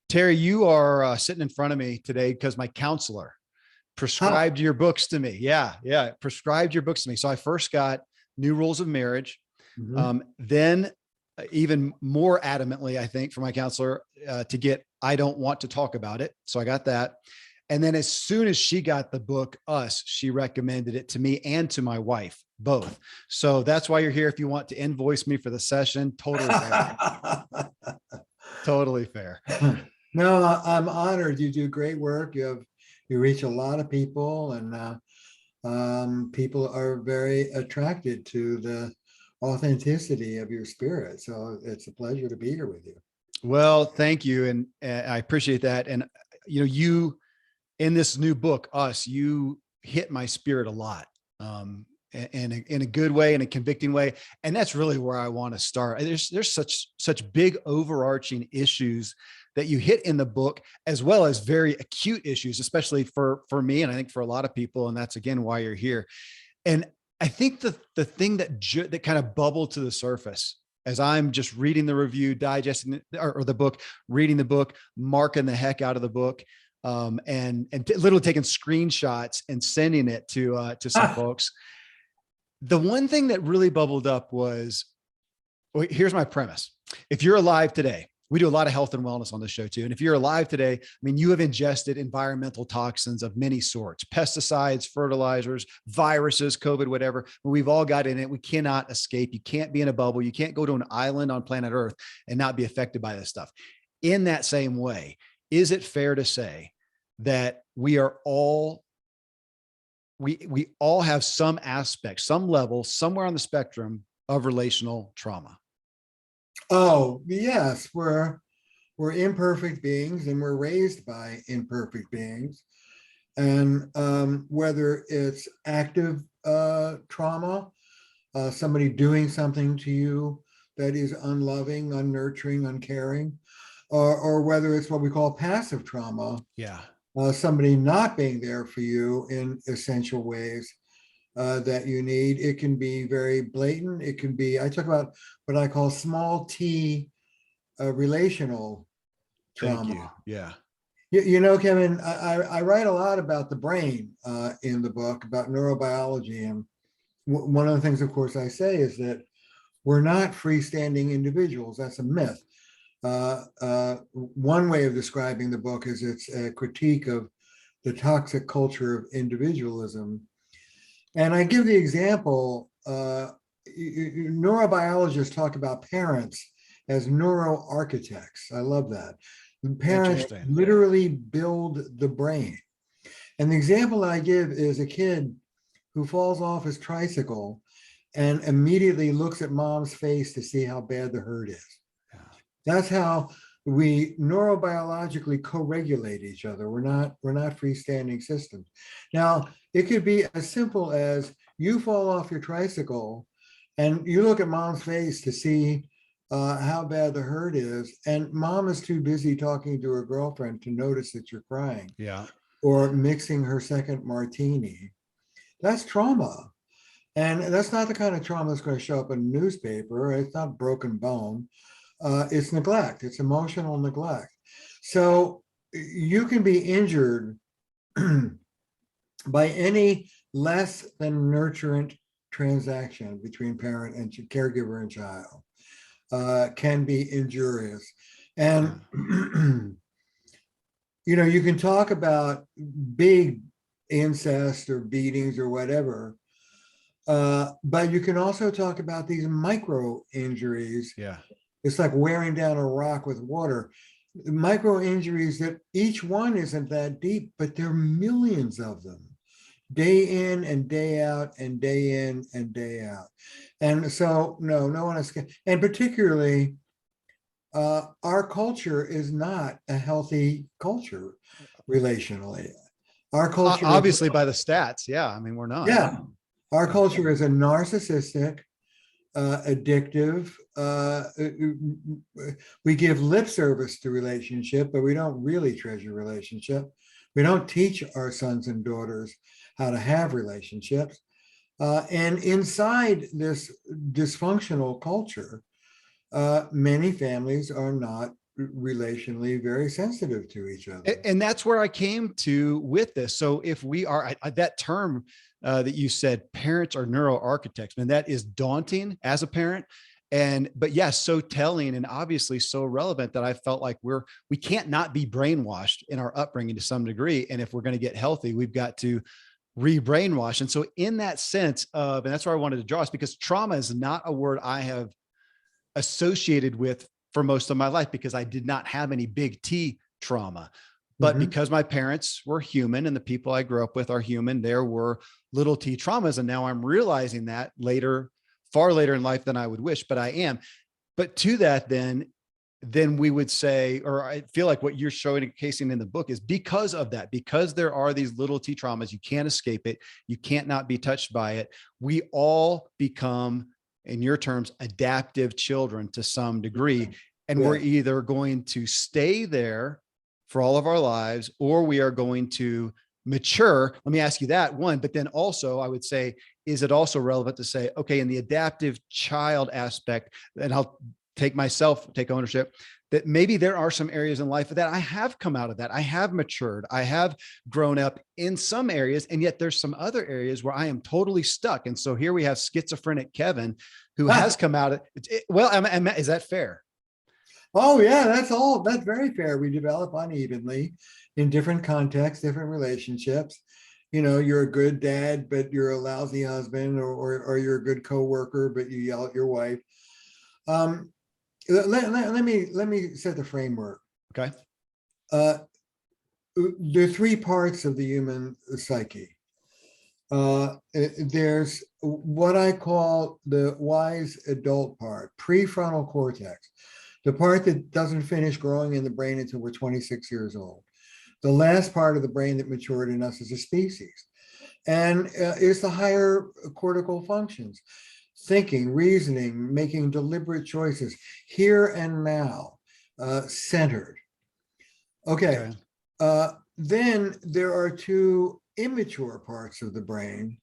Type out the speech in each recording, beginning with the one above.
Terry, you are sitting in front of me today because my counselor Huh. prescribed your books to me. Yeah, yeah, prescribed your books to me. So I first got New Rules of Marriage. Mhm. Then, even more adamantly, I think, from my counselor to get I Don't Want to Talk About It. So I got that. And then as soon as she got the book, Us, she recommended it to me and to my wife, both. So that's why you're here. If you want to invoice me for the session, totally fair. Totally fair. No, I'm honored. You do great work. You reach a lot of people, and people are very attracted to the authenticity of your spirit. So it's a pleasure to be here with you. Well, thank you. And I appreciate that. And, you in this new book, Us, you hit my spirit a lot. And in a good way, in a convicting way. And that's really where I want to start. There's such big overarching issues that you hit in the book, as well as very acute issues, especially for me. And I think for a lot of people. And that's again, why you're here. And I think the thing that kind of bubbled to the surface as I'm just reading the review, digesting or the book, reading the book, marking the heck out of the book, and literally taking screenshots and sending it to some folks. The one thing that really bubbled up was, well, here's my premise. If you're alive today, we do a lot of health and wellness on the show too. And if you're alive today, I mean, you have ingested environmental toxins of many sorts, pesticides, fertilizers, viruses, COVID, whatever. We've all got in it. We cannot escape. You can't be in a bubble. You can't go to an island on planet Earth and not be affected by this stuff. In that same way, is it fair to say that we all have some aspect, some level, somewhere on the spectrum of relational trauma? Oh, yes, we're imperfect beings, and we're raised by imperfect beings. And whether it's active trauma, somebody doing something to you that is unloving, unnurturing, uncaring, or whether it's what we call passive trauma, Yeah. somebody not being there for you in essential ways that you need. It can be very blatant. It can be, I talk about what I call small t relational Thank trauma. you. Yeah. Kevin, I write a lot about the brain in the book, about neurobiology. And one of the things, of course, I say is that we're not freestanding individuals. That's a myth. One way of describing the book is it's a critique of the toxic culture of individualism. And I give the example, neurobiologists talk about parents as neuroarchitects. I love that. Parents Interesting. literally build the brain. And the example I give is a kid who falls off his tricycle and immediately looks at mom's face to see how bad the hurt is. Yeah. That's how we neurobiologically co-regulate each other. We're not freestanding systems. Now, it could be as simple as you fall off your tricycle and you look at mom's face to see how bad the hurt is, and mom is too busy talking to her girlfriend to notice that you're crying, Yeah. or mixing her second martini. That's trauma. And that's not the kind of trauma that's going to show up in a newspaper. It's not broken bone. It's neglect. It's emotional neglect. So you can be injured by any less than nurturant transaction between parent and caregiver and child. Can be injurious. And you can talk about big incest or beatings or whatever, but you can also talk about these micro injuries. Yeah. It's like wearing down a rock with water. Micro injuries that each one isn't that deep, but there are millions of them, day in and day out and day in and day out. And so, no one is, and particularly, our culture is not a healthy culture relationally. Our culture Obviously by the stats. Yeah. I mean, we're not. yeah, our culture is a narcissistic, addictive. We give lip service to relationship, but we don't really treasure relationship. We don't teach our sons and daughters how to have relationships. And inside this dysfunctional culture, many families are not relationally very sensitive to each other. And that's where I came to with this. So if we are that term that you said, parents are neural architects, man, that is daunting as a parent. But yes, so telling and obviously so relevant that I felt like we can't not be brainwashed in our upbringing to some degree. And if we're going to get healthy, we've got to re-brainwash. And so in that sense of, and that's where I wanted to draw us, because trauma is not a word I have associated with for most of my life, because I did not have any big T trauma. But because my parents were human and the people I grew up with are human, there were little T traumas. And now I'm realizing that far later in life than I would wish, but I am. But to that, then we would say, or I feel like what you're showing and casing in the book is because of that, because there are these little T traumas, you can't escape it. You can't not be touched by it. We all become, in your terms, adaptive children to some degree. And we're either going to stay there for all of our lives, or we are going to mature. Let me ask you that one, but then also I would say, is it also relevant to say, okay, in the adaptive child aspect, and I'll take ownership, that maybe there are some areas in life that I have come out of that. I have matured. I have grown up in some areas, and yet there's some other areas where I am totally stuck. And so here we have schizophrenic Kevin, who has come out of it. Well, is that fair? Oh yeah, that's very fair. We develop unevenly in different contexts, different relationships. You're a good dad, but you're a lousy husband, or you're a good coworker, but you yell at your wife. Let me set the framework. Okay. There are three parts of the human psyche. There's what I call the wise adult part, prefrontal cortex, the part that doesn't finish growing in the brain until we're 26 years old. The last part of the brain that matured in us as a species. And it's the higher cortical functions: thinking, reasoning, making deliberate choices, here and now, centered. Okay. Then there are two immature parts of the brain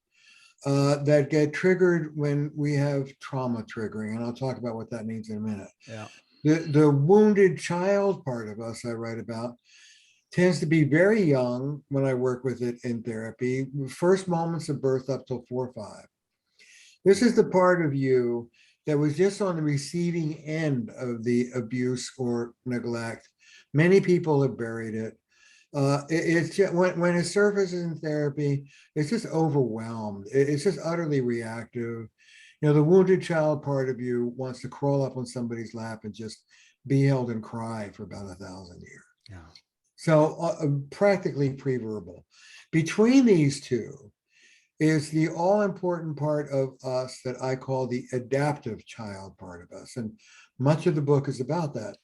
that get triggered when we have trauma triggering. And I'll talk about what that means in a minute. Yeah. The wounded child part of us I write about tends to be very young when I work with it in therapy, first moments of birth up till 4 or 5. This is the part of you that was just on the receiving end of the abuse or neglect. Many people have buried it. It's just, when it surfaces in therapy, it's just overwhelmed. It's just utterly reactive. The wounded child part of you wants to crawl up on somebody's lap and just be held and cry for about 1,000 years. Yeah. So practically pre-verbal. Between these two is the all-important part of us that I call the adaptive child part of us. And much of the book is about that.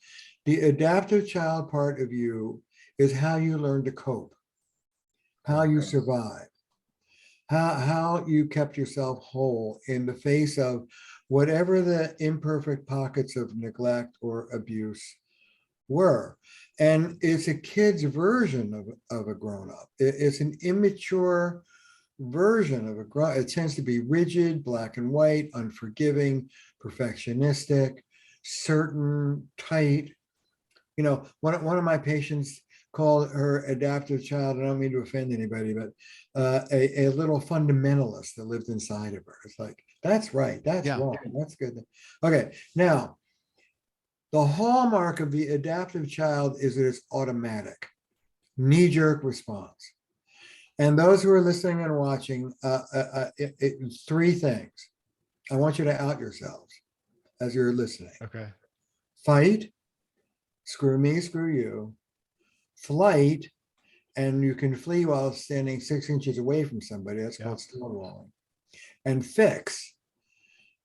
The adaptive child part of you is how you learn to cope, how you survive, how you kept yourself whole in the face of whatever the imperfect pockets of neglect or abuse were. And it's a kid's version of a grown-up. It's an immature version of a grown-up. It tends to be rigid, black and white, unforgiving, perfectionistic, certain, tight. One of my patients called her adaptive child, I don't mean to offend anybody, but a little fundamentalist that lived inside of her. It's like, that's right, that's wrong, that's good. Okay, now, the hallmark of the adaptive child is that it's automatic, knee-jerk response. And those who are listening and watching, three things. I want you to out yourselves as you're listening. Okay. Fight, screw me, screw you. Flight, and you can flee while standing 6 inches away from somebody. That's called stonewalling. And fix,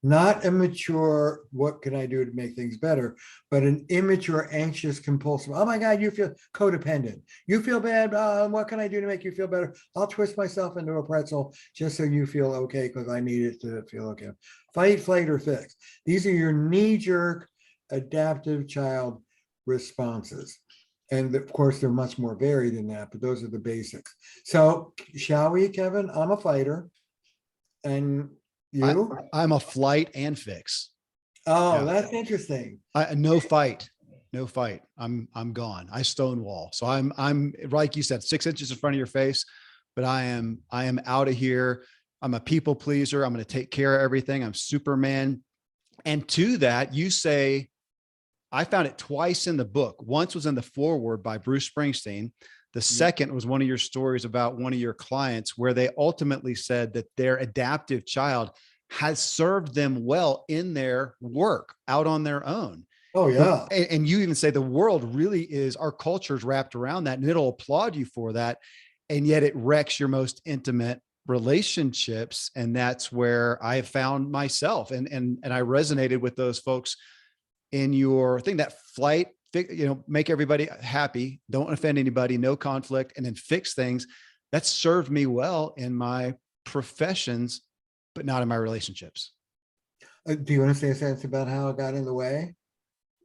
not a mature, what can I do to make things better, but an immature, anxious, compulsive. Oh my God, you feel codependent. You feel bad. What can I do to make you feel better? I'll twist myself into a pretzel just so you feel okay because I need it to feel okay. Fight, flight, or fix. These are your knee-jerk, adaptive child responses. And of course, they're much more varied than that, but those are the basics. So shall we, Kevin? I'm a fighter. And you? I'm a flight and fix. Oh, that's interesting. No fight. no fight. I'm gone. I stonewall. So I'm like you said, 6 inches in front of your face, but I am out of here. I'm a people pleaser. I'm going to take care of everything. I'm Superman. And to that, you say, I found it twice in the book. Once was in the foreword by Bruce Springsteen. The second was one of your stories about one of your clients where they ultimately said that their adaptive child has served them well in their work out on their own. Oh, yeah. And you even say the world really is, our culture is wrapped around that, and it'll applaud you for that. And yet it wrecks your most intimate relationships. And that's where I have found myself. And I resonated with those folks in your thing, that flight, make everybody happy, don't offend anybody, no conflict, and then fix things. That served me well in my professions, but not in my relationships. Do you want to say a sentence about how it got in the way?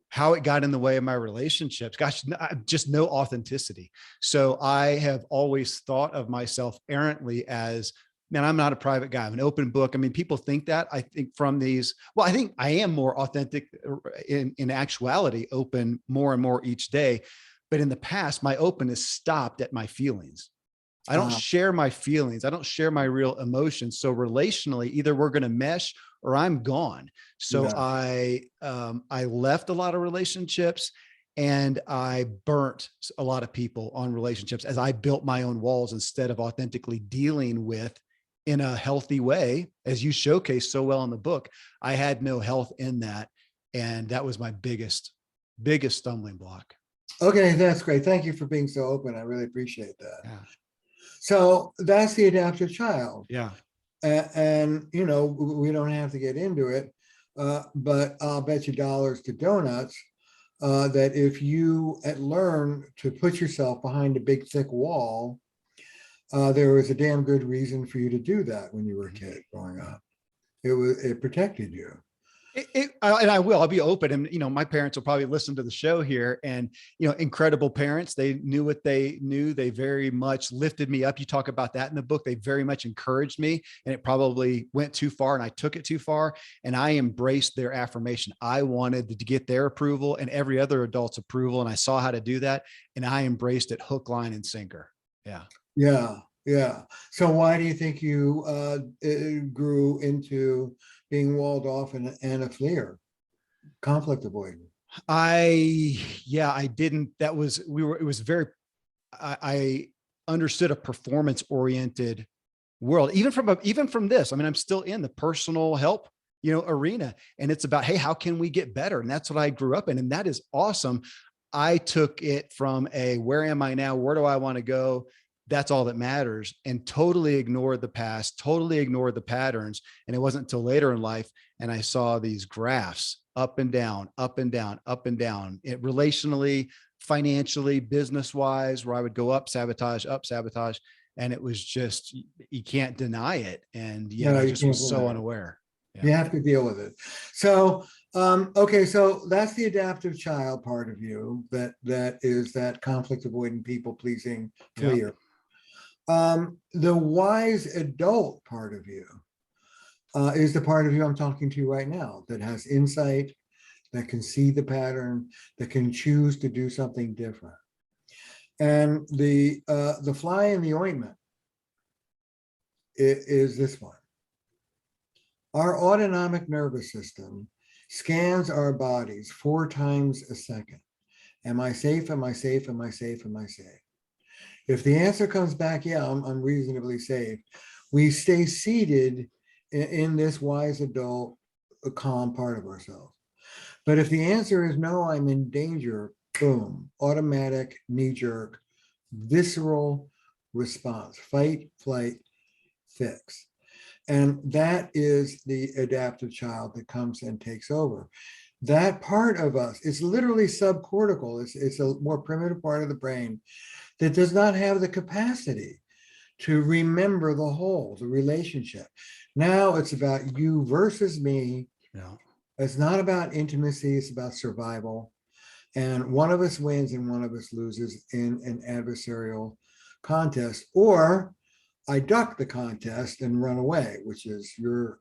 How it got in the way of my relationships? Gosh, just no authenticity. So I have always thought of myself errantly as, man, I'm not a private guy. I'm an open book. I mean, people think that. I think from these, well, I think I am more authentic in actuality, open more and more each day. But in the past, my openness stopped at my feelings. I don't share my feelings. I don't share my real emotions. So relationally, either we're going to mesh or I'm gone. So I left a lot of relationships, and I burnt a lot of people on relationships as I built my own walls instead of authentically dealing with in a healthy way, as you showcase so well in the book. I had no health in that. And that was my biggest stumbling block. Okay, that's great. Thank you for being so open. I really appreciate that. Yeah. So that's the adaptive child. Yeah. And we don't have to get into it, but I'll bet you dollars to donuts that if you learn to put yourself behind a big, thick wall, there was a damn good reason for you to do that when you were a kid growing up. It protected you. I'll be open. And, my parents will probably listen to the show here, and, incredible parents. They knew what they knew. They very much lifted me up. You talk about that in the book. They very much encouraged me, and it probably went too far and I took it too far, and I embraced their affirmation. I wanted to get their approval and every other adult's approval. And I saw how to do that, and I embraced it hook, line, and sinker. Yeah. Yeah. Yeah. So why do you think you grew into being walled off and a fleer, conflict avoidant? I didn't, I understood a performance oriented world, even from this. I mean, I'm still in the personal help, arena, and it's about, hey, how can we get better? And that's what I grew up in. And that is awesome. I took it from where am I now? Where do I want to go? That's all that matters, and totally ignored the past, totally ignored the patterns. And it wasn't until later in life, and I saw these graphs up and down, up and down, up and down, relationally, financially, business-wise, where I would go up, sabotage, and it was just, you can't deny it. And yet I just was so unaware. Yeah. You have to deal with it. So, okay, so that's the adaptive child part of you, that is that conflict avoidant, people pleasing, fleer. Yeah. The wise adult part of you is the part of you I'm talking to right now, that has insight, that can see the pattern, that can choose to do something different. And the fly in the ointment is this one. Our autonomic nervous system scans our bodies 4 times a second. Am I safe? Am I safe? Am I safe? Am I safe? If the answer comes back, yeah, I'm reasonably safe, we stay seated in this wise adult, calm part of ourselves. But if the answer is no, I'm in danger, boom, automatic, knee-jerk, visceral response, fight, flight, fix. And that is the adaptive child that comes and takes over. That part of us is literally subcortical. It's a more primitive part of the brain that does not have the capacity to remember the whole, the relationship. Now it's about you versus me. Yeah. It's not about intimacy, it's about survival. And one of us wins and one of us loses in an adversarial contest, or I duck the contest and run away, which is your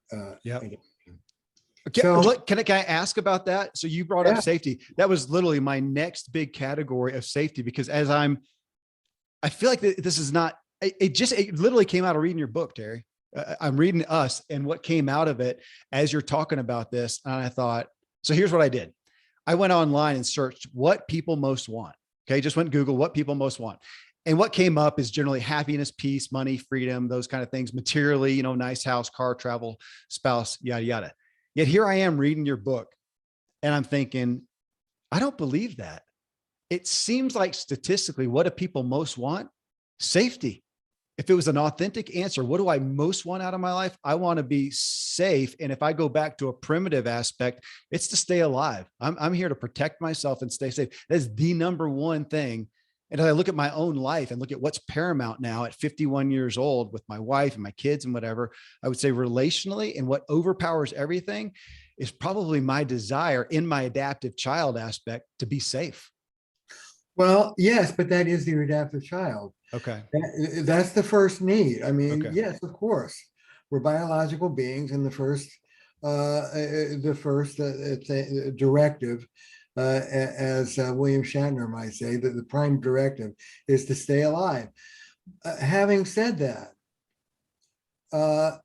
Okay, So can I ask about that? So you brought up yeah, safety. That was literally my next big category of safety, because I feel like this is not, it literally came out of reading your book, Terry. I'm reading Us, and what came out of it as you're talking about this. And I thought, so here's what I did. I went online and searched what people most want. Okay. Just went Google what people most want. And what came up is generally happiness, peace, money, freedom, those kind of things, materially, nice house, car, travel, spouse, yada, yada. Yet here I am reading your book, and I'm thinking, I don't believe that. It seems like statistically, what do people most want? Safety. If it was an authentic answer, what do I most want out of my life? I want to be safe. And if I go back to a primitive aspect, it's to stay alive. I'm here to protect myself and stay safe. That's the number one thing. And as I look at my own life and look at what's paramount now at 51 years old with my wife and my kids and whatever, I would say relationally, and what overpowers everything is probably my desire in my adaptive child aspect to be safe. well, yes, but that is the adaptive child. Okay. That's the first need. I mean, Okay. yes, of course, we're biological beings, and the first directive, as William Shatner might say, that the prime directive is to stay alive. Having said that, uh,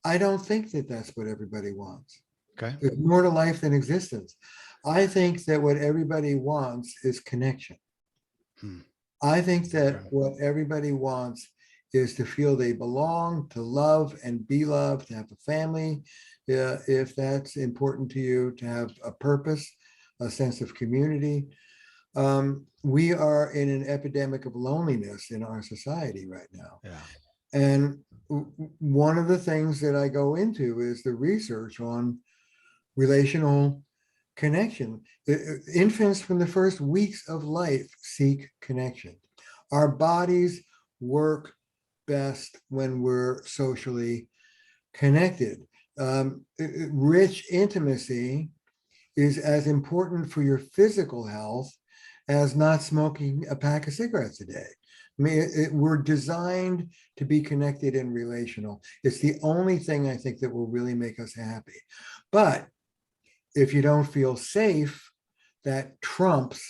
I don't think that that's what everybody wants. Okay. There's more to life than existence. I think that what everybody wants is connection. Hmm. I think that Okay. what everybody wants is to feel they belong, to love and be loved, to have a family, if that's important to you, to have a purpose, a sense of community. We are in an epidemic of loneliness in our society right now. Yeah. And one of the things that I go into is the research on relational connection. Infants from the first weeks of life seek connection. Our bodies work best when we're socially connected. Rich intimacy is as important for your physical health as not smoking a pack of cigarettes a day. I mean, we're designed to be connected and relational. It's the only thing I think that will really make us happy. But if you don't feel safe, that trumps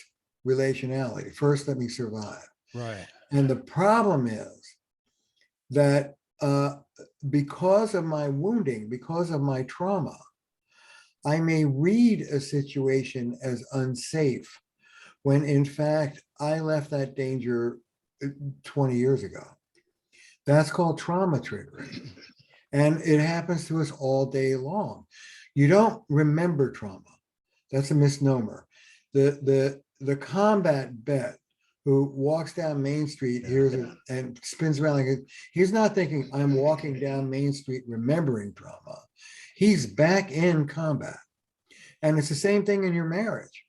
relationality. First, let me survive. Right. And the problem is that because of my wounding, because of my trauma, I may read a situation as unsafe when in fact I left that danger 20 years ago. That's called trauma triggering. And it happens to us all day long. You don't remember trauma. That's a misnomer. The combat vet who walks down Main Street hears it and spins around like he's not thinking I'm walking down Main Street remembering trauma. He's back in combat. And it's the same thing in your marriage.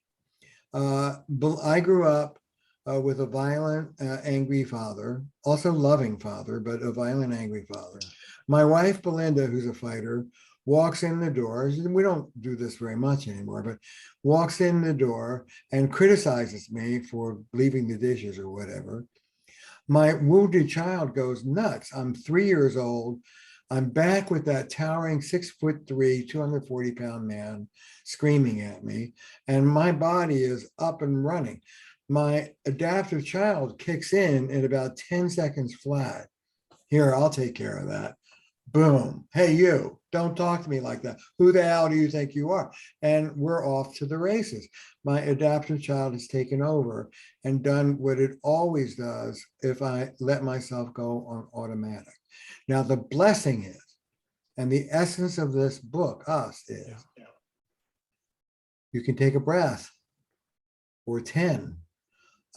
I grew up with a violent, angry father, also loving father, but a violent, angry father. My wife, Belinda, who's a fighter, walks in the door. We don't do this very much anymore, but walks in the door and criticizes me for leaving the dishes or whatever. My wounded child goes nuts. I'm 3 years old. I'm back with that towering 6'3", 240-pound man screaming at me, and my body is up and running. My adaptive child kicks in about 10 seconds flat. Here, I'll take care of that. Boom. Hey, you, don't talk to me like that. Who the hell do you think you are? And we're off to the races. My adaptive child has taken over and done what it always does if I let myself go on automatic. Now, the blessing is, and the essence of this book, Us, is you can take a breath or 10.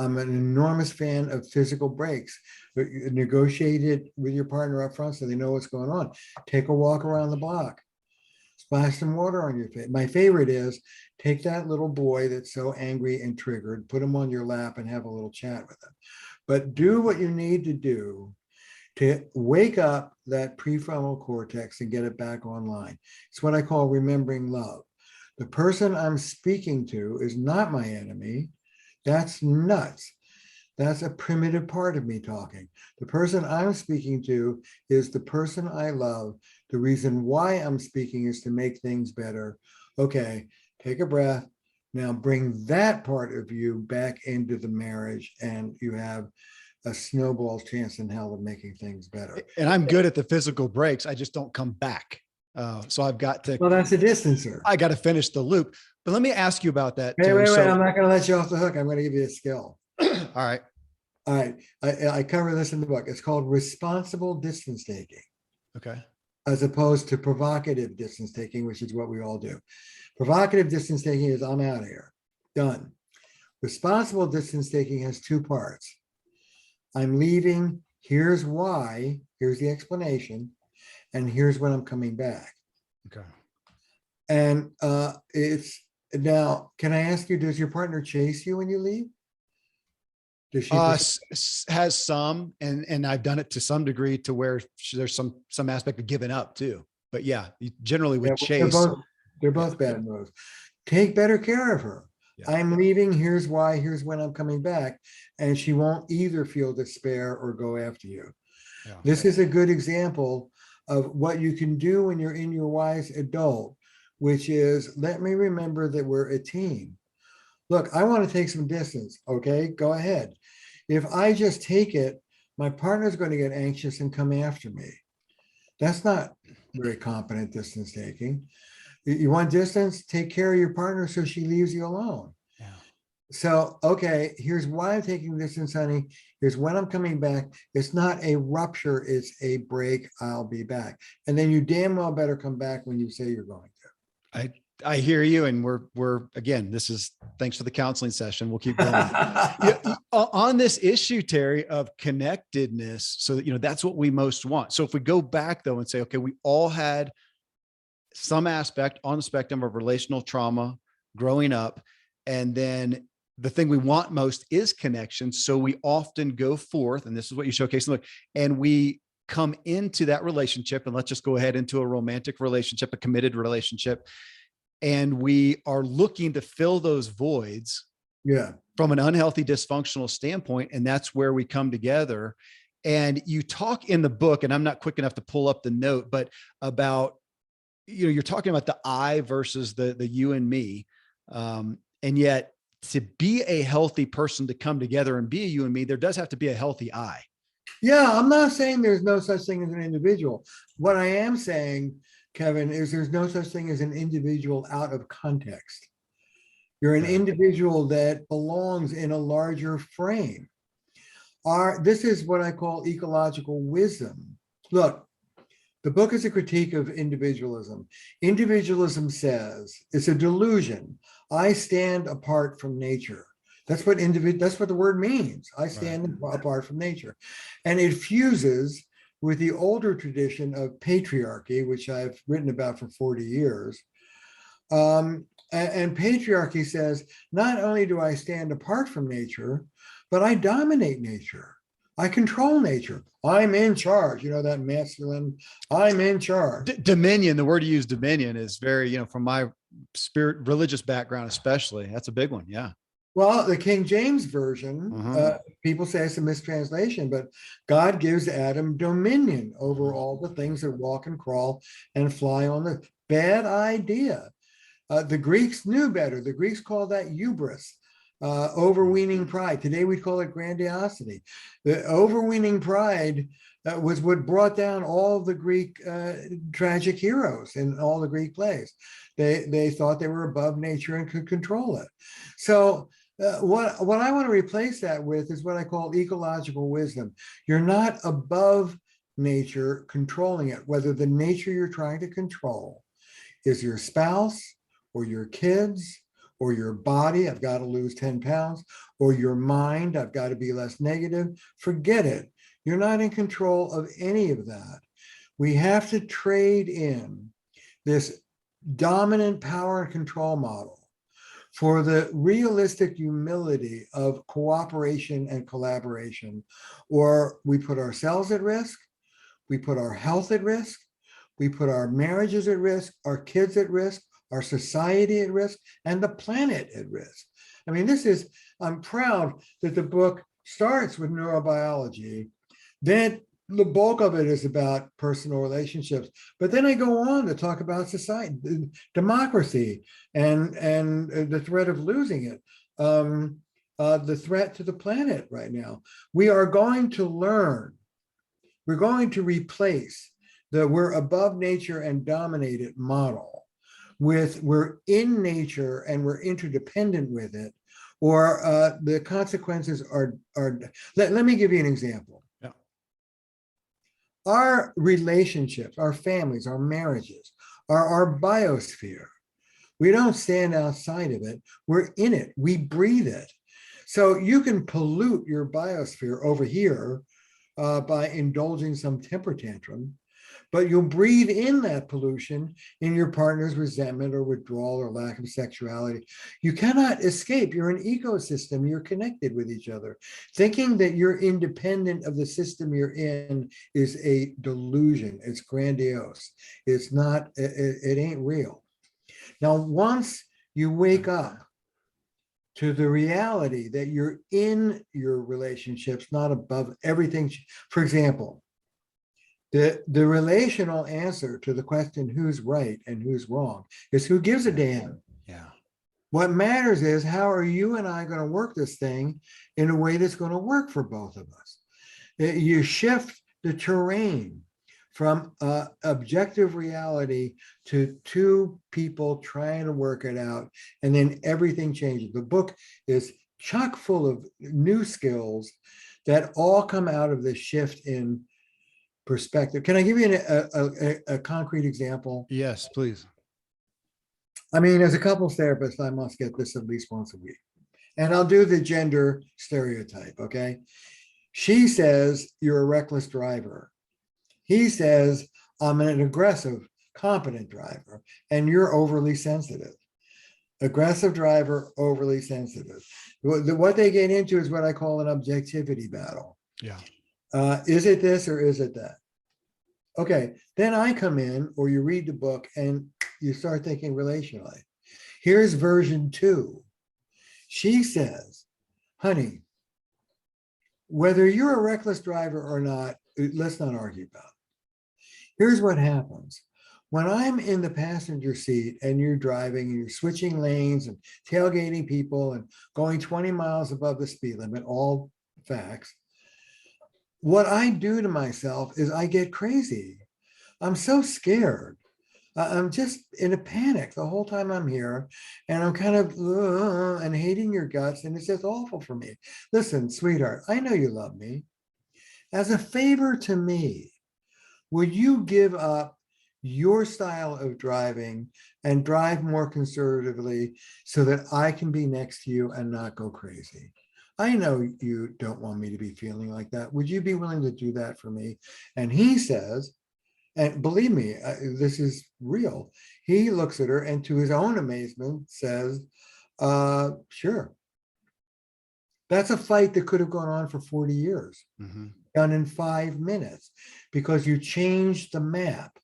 I'm an enormous fan of physical breaks. Negotiate it with your partner up front so they know what's going on. Take a walk around the block. Splash some water on your face. My favorite is take that little boy that's so angry and triggered, put him on your lap and have a little chat with him. But do what you need to do to wake up that prefrontal cortex and get it back online. It's what I call remembering love. The person I'm speaking to is not my enemy. That's nuts. That's a primitive part of me talking. The person I'm speaking to is the person I love. The reason why I'm speaking is to make things better. Okay, take a breath. Now bring that part of you back into the marriage, and you have a snowball's chance in hell of making things better. And I'm good at the physical breaks. I just don't come back. So I've got to, Well, that's a distancer. I got to finish the loop. But let me ask you about that, Wait, Terry. wait, wait. So, I'm not going to let you off the hook. I'm going to give you a skill. all right. All right. I cover this in the book. It's called responsible distance taking, Okay. as opposed to provocative distance taking, which is what we all do. Provocative distance taking is I'm out of here. Done. Responsible distance taking has two parts. I'm leaving. Here's why. Here's the explanation. And here's when I'm coming back. Okay. And it's now, can I ask you, does your partner chase you when you leave? Does she? Has some, and I've done it to some degree to where there's some aspect of giving up too. But yeah, generally with chase, they're both bad moves. Take better care of her. Yeah. I'm leaving. Here's why. Here's when I'm coming back. And she won't either feel despair or go after you. Yeah. This is a good example of what you can do when you're in your wise adult, which is, let me remember that we're a team. Look, I want to take some distance. Okay, go ahead. If I just take it, my partner's going to get anxious and come after me. That's not very competent distance taking. You want distance? Take care of your partner so she leaves you alone. Yeah. So, okay, here's why I'm taking distance, honey. Here's when I'm coming back. It's not a rupture, it's a break. I'll be back. And then you damn well better come back when you say you're going to. I hear you. And we're again, this is thanks for the counseling session. We'll keep going. Yeah, on this issue, Terry, of connectedness. So that, that's what we most want. So if we go back though and say, okay, we all had some aspect on the spectrum of relational trauma growing up. And then the thing we want most is connection. So we often go forth, and this is what you showcase in the book, and we come into that relationship, and let's just go ahead into a romantic relationship, a committed relationship. And we are looking to fill those voids from an unhealthy, dysfunctional standpoint. And that's where we come together. And you talk in the book, and I'm not quick enough to pull up the note, but about, you're talking about the I versus the you and me. And yet to be a healthy person, to come together and be a you and me, there does have to be a healthy I. Yeah, I'm not saying there's no such thing as an individual. What I am saying, Kevin, is there's no such thing as an individual out of context. You're an individual that belongs in a larger frame. This is what I call ecological wisdom. Look, the book is a critique of individualism. Individualism says it's a delusion. I stand apart from nature. That's what the word means. I stand apart from nature. And it fuses with the older tradition of patriarchy, which I've written about for 40 years. And patriarchy says, not only do I stand apart from nature, but I dominate nature. I control nature. I'm in charge. That masculine, I'm in charge. Dominion, the word you use, dominion, is very, from my religious background, especially, that's a big one. Yeah. Well, the King James Version, people say it's a mistranslation, but God gives Adam dominion over all the things that walk and crawl and fly on the bad idea. The Greeks knew better. The Greeks called that hubris, overweening pride. Today we call it grandiosity. The overweening pride was what brought down all of the Greek tragic heroes in all the Greek plays. They thought they were above nature and could control it. So what I want to replace that with is what I call ecological wisdom. You're not above nature controlling it, whether the nature you're trying to control is your spouse or your kids or your body, I've got to lose 10 pounds, or your mind, I've got to be less negative. Forget it. You're not in control of any of that. We have to trade in this dominant power and control model for the realistic humility of cooperation and collaboration, or we put ourselves at risk, we put our health at risk, we put our marriages at risk, our kids at risk, our society at risk, and the planet at risk. I mean, I'm proud that the book starts with neurobiology. Then the bulk of it is about personal relationships. But then I go on to talk about society, democracy, and the threat of losing it, the threat to the planet right now. We are going to learn. We're going to replace the we're above nature and dominated model with we're in nature and we're interdependent with it, or the consequences are let me give you an example. Yeah. Our relationships, our families, our marriages are our biosphere. We don't stand outside of it. We're in it. We breathe it. So you can pollute your biosphere over here by indulging some temper tantrum, but you'll breathe in that pollution in your partner's resentment or withdrawal or lack of sexuality. You cannot escape. You're an ecosystem. You're connected with each other. Thinking that you're independent of the system you're in is a delusion. It's grandiose. It's not, it ain't real. Now, once you wake up to the reality that you're in your relationships, not above everything. For example, the relational answer to the question who's right and who's wrong is who gives a damn. Yeah. What matters is how are you and I going to work this thing in a way that's going to work for both of us. You shift the terrain from objective reality to two people trying to work it out, and then everything changes. The book is chock full of new skills that all come out of this shift in perspective. Can I give you a concrete example? Yes, please. I mean, as a couples therapist, I must get this at least once a week. And I'll do the gender stereotype, okay? She says, you're a reckless driver. He says, I'm an aggressive, competent driver, and you're overly sensitive. Aggressive driver, overly sensitive. What they get into is what I call an objectivity battle. Yeah. Is it this or is it that? Okay, then I come in, or you read the book and you start thinking relationally. Here's version 2. She says, honey, whether you're a reckless driver or not, let's not argue about it. Here's what happens. When I'm in the passenger seat and you're driving and you're switching lanes and tailgating people and going 20 miles above the speed limit, all facts, what I do to myself is I get crazy. I'm so scared. I'm just in a panic the whole time I'm here, and I'm kind of and hating your guts, and it's just awful for me. Listen, sweetheart, I know you love me. As a favor to me, would you give up your style of driving and drive more conservatively so that I can be next to you and not go crazy? I know you don't want me to be feeling like that. Would you be willing to do that for me? And he says, and believe me, this is real. He looks at her and to his own amazement says, sure. That's a fight that could have gone on for 40 years, done in 5 minutes, because you changed the map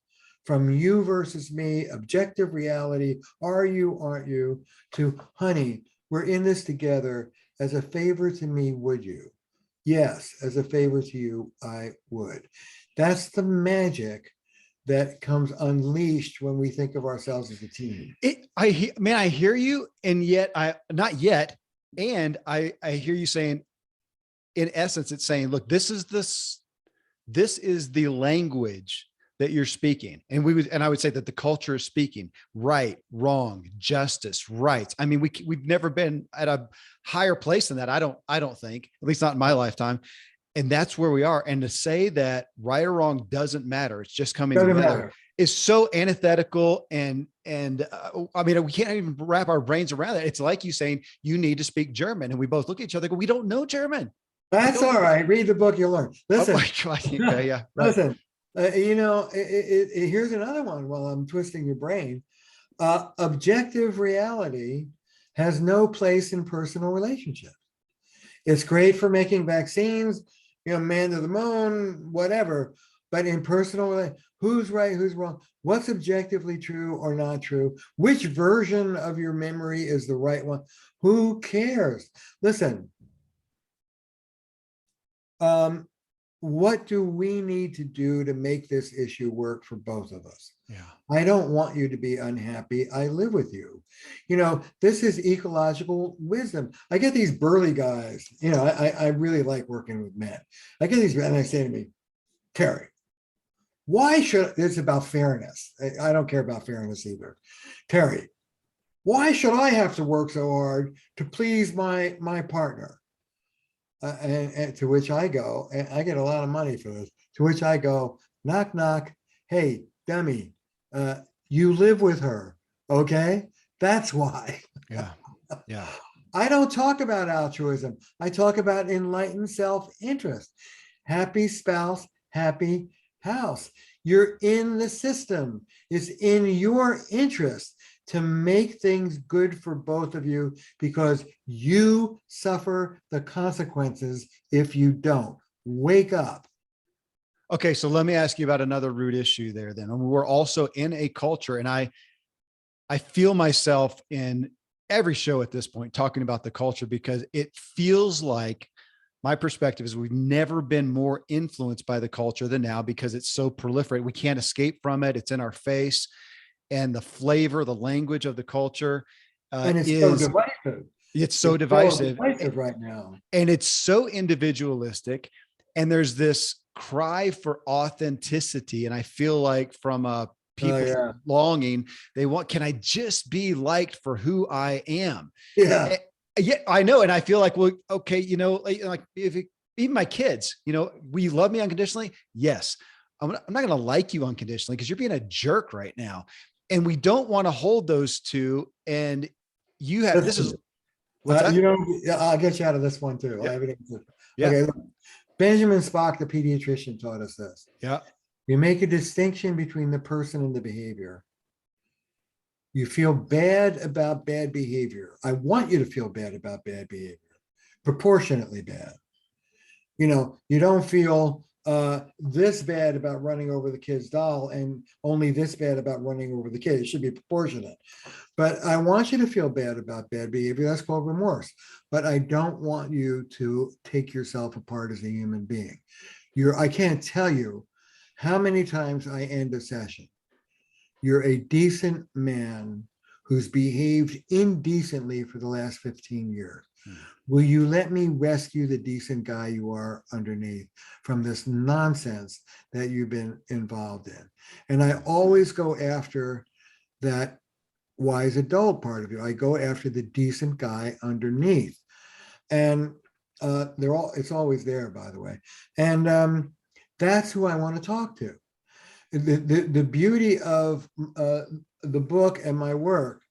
from you versus me, objective reality, are you, aren't you, to honey, we're in this together. As a favor to me, would you? Yes, as a favor to you, I would. That's the magic that comes unleashed when we think of ourselves as a team. I hear you, and yet not yet. And I hear you saying, in essence, it's saying, look, this is the language that you're speaking. And I would say that the culture is speaking right, wrong, justice, rights. I mean, we've never been at a higher place than that. I don't think, at least not in my lifetime. And that's where we are. And to say that right or wrong doesn't matter, it's just coming together, is so antithetical. And I mean, we can't even wrap our brains around it. It's like you saying you need to speak German, and we both look at each other and go, we don't know German. That's all right. Read the book, you'll learn. Listen, oh my God. Okay, yeah, right. Listen, here's another one while I'm twisting your brain. Objective reality has no place in personal relationships. It's great for making vaccines, man to the moon, whatever. But in personal, who's right, who's wrong? What's objectively true or not true? Which version of your memory is the right one? Who cares? Listen, what do we need to do to make this issue work for both of us? Yeah. I don't want you to be unhappy. I live with you. You know, this is ecological wisdom. I get these burly guys, you know, I really like working with men. I get these, and they say to me, Terry, why should, it's about fairness. I don't care about fairness either. Terry, why should I have to work so hard to please my partner? And to which I go, and I get a lot of money for this, to which I go, knock, knock. Hey, dummy, you live with her, okay? That's why. Yeah. Yeah. I don't talk about altruism. I talk about enlightened self-interest. Happy spouse, happy house. You're in the system. It's in your interest to make things good for both of you, because you suffer the consequences if you don't. Wake up. Okay, so let me ask you about another root issue there then. And we're also in a culture, and I feel myself in every show at this point talking about the culture, because it feels like, my perspective is, we've never been more influenced by the culture than now, because it's so proliferate. We can't escape from it. It's in our face. And the flavor, the language of the culture And it's is so divisive. it's so It's divisive, right now. and it's so individualistic. And there's this cry for authenticity. And I feel like from a people's yeah. longing, they want, can I just be liked for who I am? Yeah. Yeah, I know. And I feel like, well, okay, you know, like if it, even my kids, you know, will you love me unconditionally? Yes. I'm not going to like you unconditionally because you're being a jerk right now. And we don't want to hold those two. And you have, this is, what's that? You know, I'll get you out of this one too. Yeah. I have an answer. Yeah. Okay. Look, Benjamin Spock, the pediatrician, taught us this. Yeah. You make a distinction between the person and the behavior. You feel bad about bad behavior. I want you to feel bad about bad behavior, proportionately bad. You know, you don't feel this bad about running over the kid's doll and only this bad about running over the kid. It should be proportionate. But I want you to feel bad about bad behavior. That's called remorse. But I don't want you to take yourself apart as a human being. I can't tell you how many times I end a session. You're a decent man who's behaved indecently for the last 15 years. Will you let me rescue the decent guy you are underneath from this nonsense that you've been involved in? And I always go after that wise adult part of you. I go after the decent guy underneath. And it's always there, by the way. And that's who I want to talk to. The beauty of the book and my work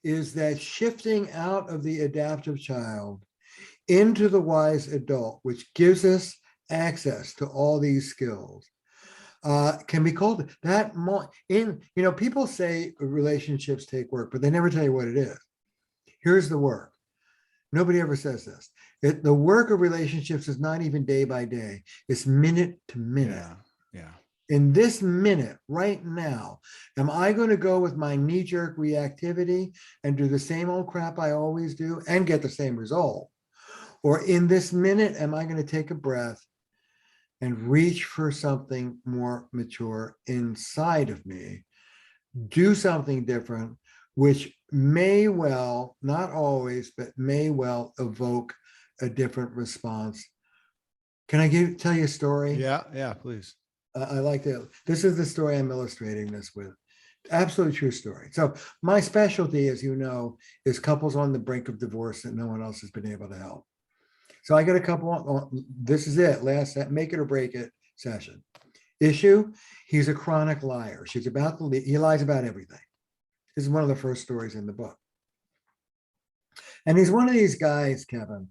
is that shifting out of the adaptive child into the wise adult, which gives us access to all these skills, can be called that. People say relationships take work, but they never tell you what it is. Here's the work. Nobody ever says this. The work of relationships is not even day by day. It's minute to minute. Yeah. In this minute, right now, am I going to go with my knee-jerk reactivity and do the same old crap I always do and get the same result? Or in this minute, am I going to take a breath and reach for something more mature inside of me, do something different, which may well, not always, but may well evoke a different response? Can I tell you a story? Yeah, please. I like that. This is the story I'm illustrating this with. Absolutely true story. So my specialty, as you know, is couples on the brink of divorce that no one else has been able to help. So I got a couple, this is it, last make it or break it session. Issue, he's a chronic liar. He lies about everything. This is one of the first stories in the book. And he's one of these guys, Kevin.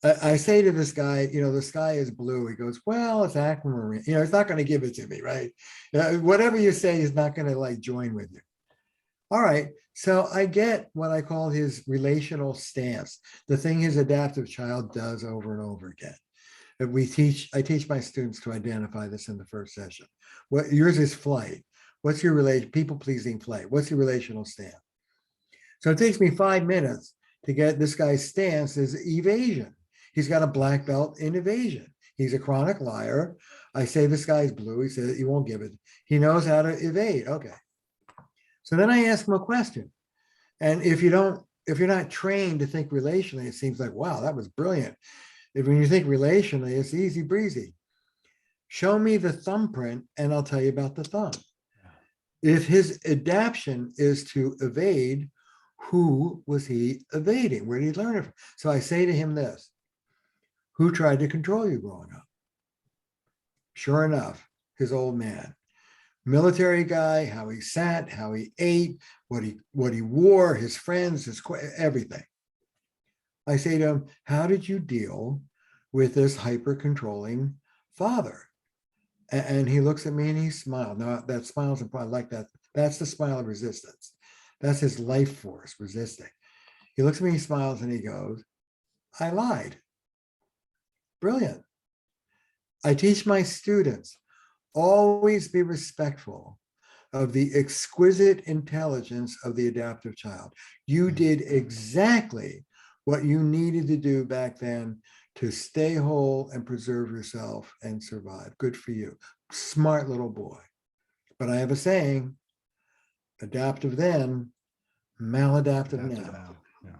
I say to this guy, the sky is blue. He goes, well, it's aquamarine. He's not going to give it to me, right? Whatever you say, he's not going to join with you. All right. So I get what I call his relational stance, the thing his adaptive child does over and over again. I teach my students to identify this in the first session. Yours is flight. What's your people-pleasing flight? What's your relational stance? So it takes me 5 minutes to get this guy's stance is evasion. He's got a black belt in evasion. He's a chronic liar. I say the sky's blue. He says he won't give it. He knows how to evade. Okay. So then I ask him a question. And if you're not trained to think relationally, it seems like, wow, that was brilliant. If when you think relationally, it's easy breezy. Show me the thumbprint and I'll tell you about the thumb. If his adaptation is to evade, who was he evading? Where did he learn it from? So I say to him this: who tried to control you growing up? Sure enough, his old man. Military guy, how he sat, how he ate, what he wore, his friends, everything. I say to him, how did you deal with this hyper controlling father? And he looks at me and he smiled. Now that smile's I like that. That's the smile of resistance. That's his life force resisting. He looks at me, he smiles, and he goes, I lied. Brilliant. I teach my students, always be respectful of the exquisite intelligence of the adaptive child. You did exactly what you needed to do back then to stay whole and preserve yourself and survive. Good for you. Smart little boy. But I have a saying, adaptive then, maladaptive now. Yeah.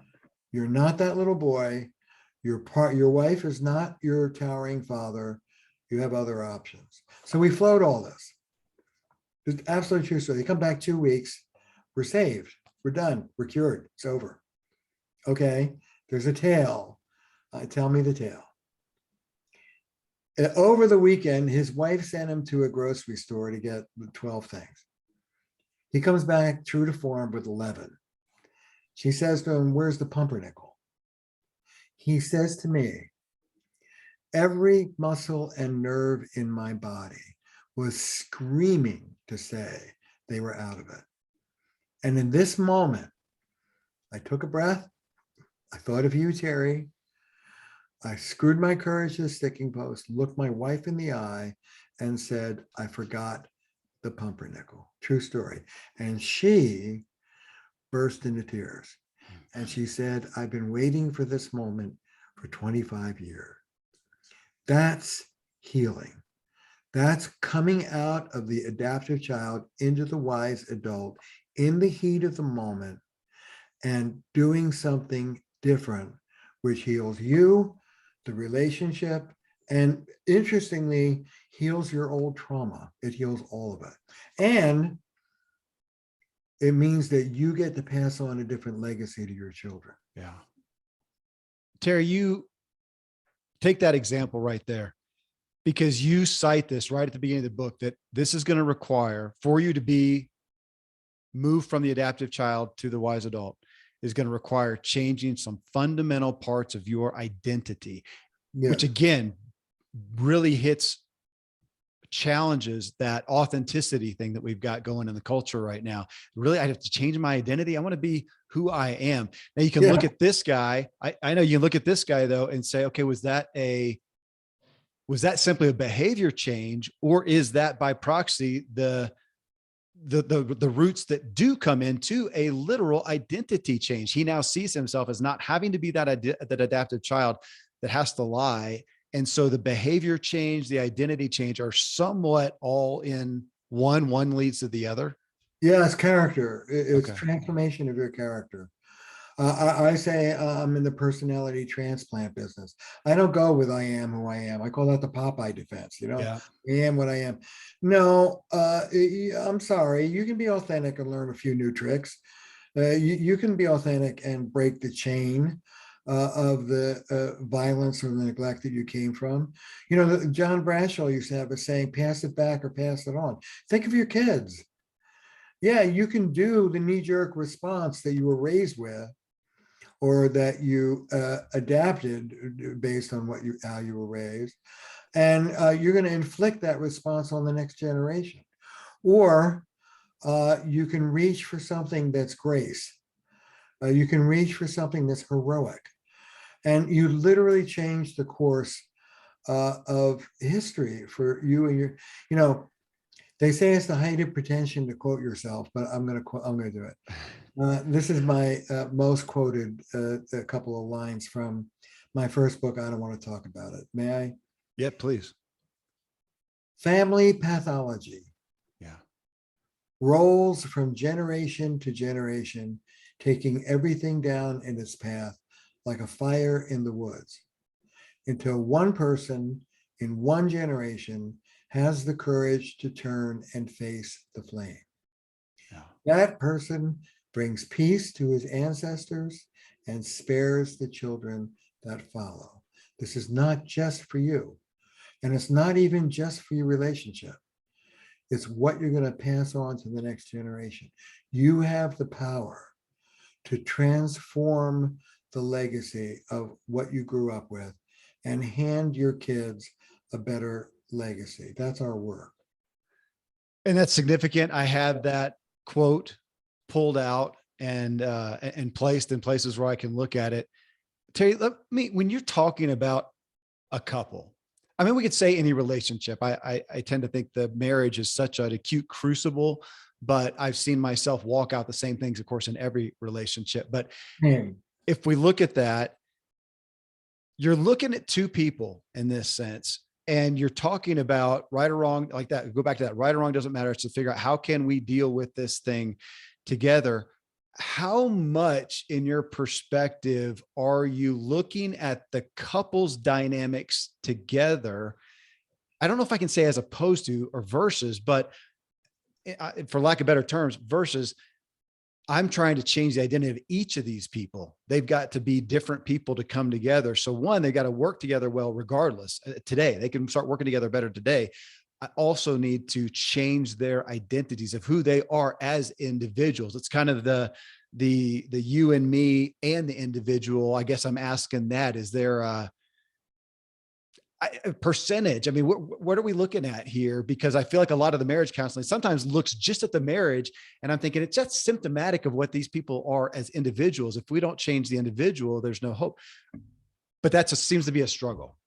You're not that little boy. Your wife is not your towering father. You have other options. So we float all this. It's absolutely true story. They come back 2 weeks. We're saved. We're done. We're cured. It's over. Okay. There's a tale. Tell me the tale. Over the weekend, his wife sent him to a grocery store to get 12 things. He comes back true to form with 11. She says to him, where's the pumpernickel? He says to me, every muscle and nerve in my body was screaming to say they were out of it. And in this moment, I took a breath. I thought of you, Terry. I screwed my courage to the sticking post, looked my wife in the eye, and said, I forgot the pumpernickel. True story. And she burst into tears. And she said, I've been waiting for this moment for 25 years. That's healing. That's coming out of the adaptive child into the wise adult in the heat of the moment and doing something different, which heals you, the relationship, and interestingly, heals your old trauma. It heals all of it. And it means that you get to pass on a different legacy to your children. Yeah. Terry, you take that example right there, because you cite this right at the beginning of the book, that this is going to require for you to be moved from the adaptive child to the wise adult is going to require changing some fundamental parts of your identity, which again, really hits challenges that authenticity thing that we've got going in the culture right now. Really, I have to change my identity. I want to be who I am. Now you can look at this guy. I know you can look at this guy though and say, okay, was that simply a behavior change, or is that by proxy the roots that do come into a literal identity change? He now sees himself as not having to be that adaptive child that has to lie. And so the behavior change, the identity change are somewhat all in one. One leads to the other. Yeah, it's character. It's transformation of your character. I say I'm in the personality transplant business. I don't go with I am who I am. I call that the Popeye defense. I am what I am. No, I'm sorry. You can be authentic and learn a few new tricks. You can be authentic and break the chain of the violence or the neglect that you came from. John Bradshaw used to have a saying, pass it back or pass it on. Think of your kids. Yeah, you can do the knee-jerk response that you were raised with, or that you adapted based on how you were raised, and you're going to inflict that response on the next generation. Or you can reach for something that's grace. You can reach for something that's heroic, and you literally change the course of history for you and your. They say it's the height of pretension to quote yourself, but I'm going to do it. This is my most quoted a couple of lines from my first book. I don't want to talk about it. May I? Yeah, please. Family pathology. Yeah. Rolls from generation to generation, taking everything down in its path like a fire in the woods, until one person in one generation has the courage to turn and face the flame. Yeah. That person brings peace to his ancestors and spares the children that follow. This is not just for you. And it's not even just for your relationship. It's what you're going to pass on to the next generation. You have the power to transform the legacy of what you grew up with and hand your kids a better legacy. That's our work. And that's significant. I have that quote pulled out and placed in places where I can look at it. Terry, when you're talking about a couple, I mean, we could say any relationship. I tend to think the marriage is such an acute crucible, but I've seen myself walk out the same things, of course, in every relationship. But if we look at that, you're looking at two people in this sense, and you're talking about right or wrong, like that. Go back to that. Right or wrong doesn't matter. It's to figure out how can we deal with this thing together. How much in your perspective are you looking at the couple's dynamics together? I don't know if I can say as opposed to or versus, but for lack of better terms, versus I'm trying to change the identity of each of these people. They've got to be different people to come together. So one, they got to work together well, regardless. Today, they can start working together better today. I also need to change their identities of who they are as individuals. It's kind of the you and me and the individual. I guess I'm asking that, is there a percentage? I mean, what are we looking at here? Because I feel like a lot of the marriage counseling sometimes looks just at the marriage. And I'm thinking it's just symptomatic of what these people are as individuals. If we don't change the individual, there's no hope. But that just seems to be a struggle.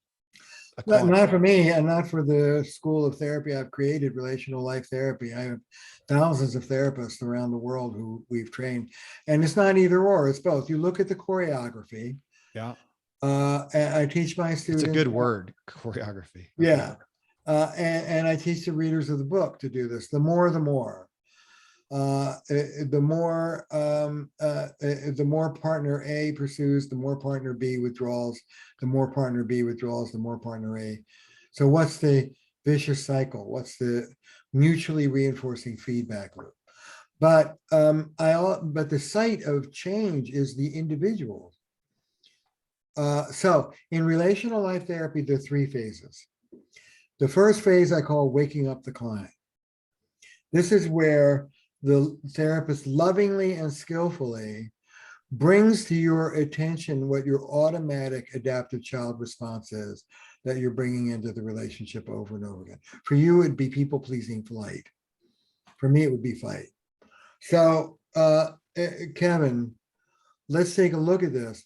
Not for me, and not for the school of therapy I've created, relational life therapy. I have thousands of therapists around the world who we've trained. And it's not either or, it's both. You look at the choreography. Yeah. I teach my students. It's a good word, choreography. Yeah. And I teach the readers of the book to do this. The more, the more. The more partner A pursues, the more partner B withdraws, the more partner B withdraws, the more partner A. So what's the vicious cycle? What's the mutually reinforcing feedback loop? But the site of change is the individual. So in relational life therapy, there are three phases. The first phase I call waking up the client. This is where the therapist lovingly and skillfully brings to your attention what your automatic adaptive child response is that you're bringing into the relationship over and over again. For you, it'd be people-pleasing flight. For me, it would be fight. So, Kevin, let's take a look at this.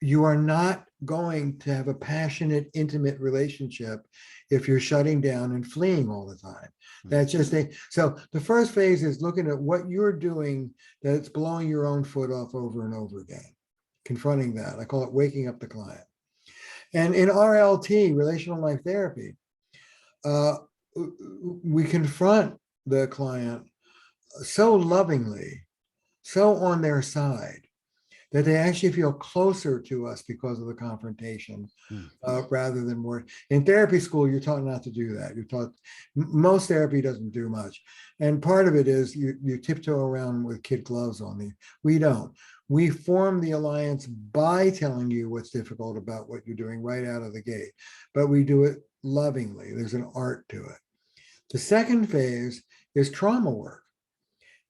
You are not going to have a passionate, intimate relationship if you're shutting down and fleeing all the time. That's just so the first phase is looking at what you're doing that's blowing your own foot off over and over again, confronting that. I call it waking up the client. And in RLT, relational life therapy, we confront the client so lovingly, so on their side, that they actually feel closer to us because of the confrontation, rather than more. In therapy school, you're taught not to do that. You're taught, most therapy doesn't do much. And part of it is you tiptoe around with kid gloves on. We don't. We form the alliance by telling you what's difficult about what you're doing right out of the gate, but we do it lovingly. There's an art to it. The second phase is trauma work.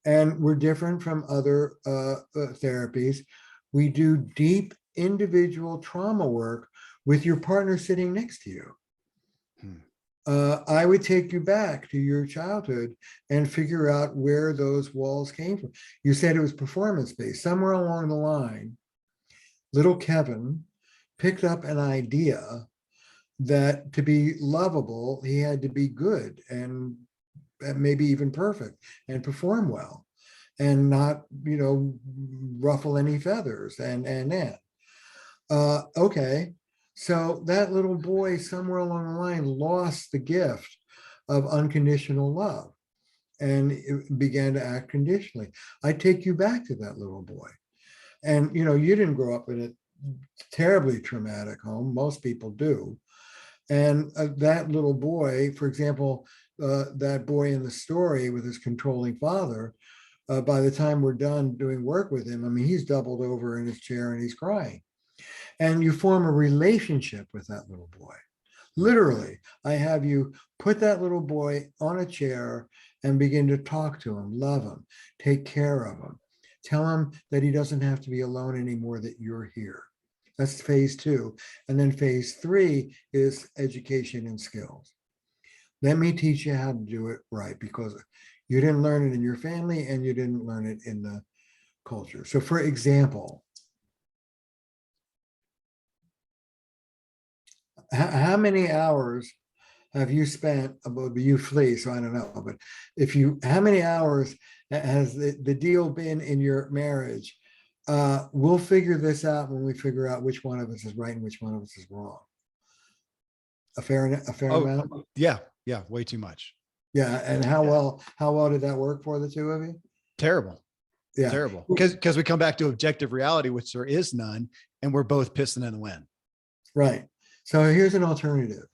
And we're different from other therapies. We do deep individual trauma work with your partner sitting next to you. I would take you back to your childhood and figure out where those walls came from. You said it was performance-based. Somewhere along the line, little Kevin picked up an idea that to be lovable, he had to be good and maybe even perfect and perform well, and not, ruffle any feathers. Okay, So that little boy somewhere along the line lost the gift of unconditional love and it began to act conditionally. I take you back to that little boy. And, you didn't grow up in a terribly traumatic home. Most people do. And that little boy, for example, that boy in the story with his controlling father, by the time we're done doing work with him, I mean, he's doubled over in his chair and he's crying. And you form a relationship with that little boy. Literally, I have you put that little boy on a chair and begin to talk to him, love him, take care of him, tell him that he doesn't have to be alone anymore, that you're here. That's phase 2. And then phase 3 is education and skills. Let me teach you how to do it right, because you didn't learn it in your family and you didn't learn it in the culture. So for example, how many hours have you spent, well, you flee, so I don't know, but how many hours has the deal been in your marriage? We'll figure this out when we figure out which one of us is right and which one of us is wrong. A fair amount? Yeah. Way too much. Yeah. And how well did that work for the two of you? Terrible. Yeah. Terrible. Because we come back to objective reality, which there is none, and we're both pissing in the wind. Right. So here's an alternative.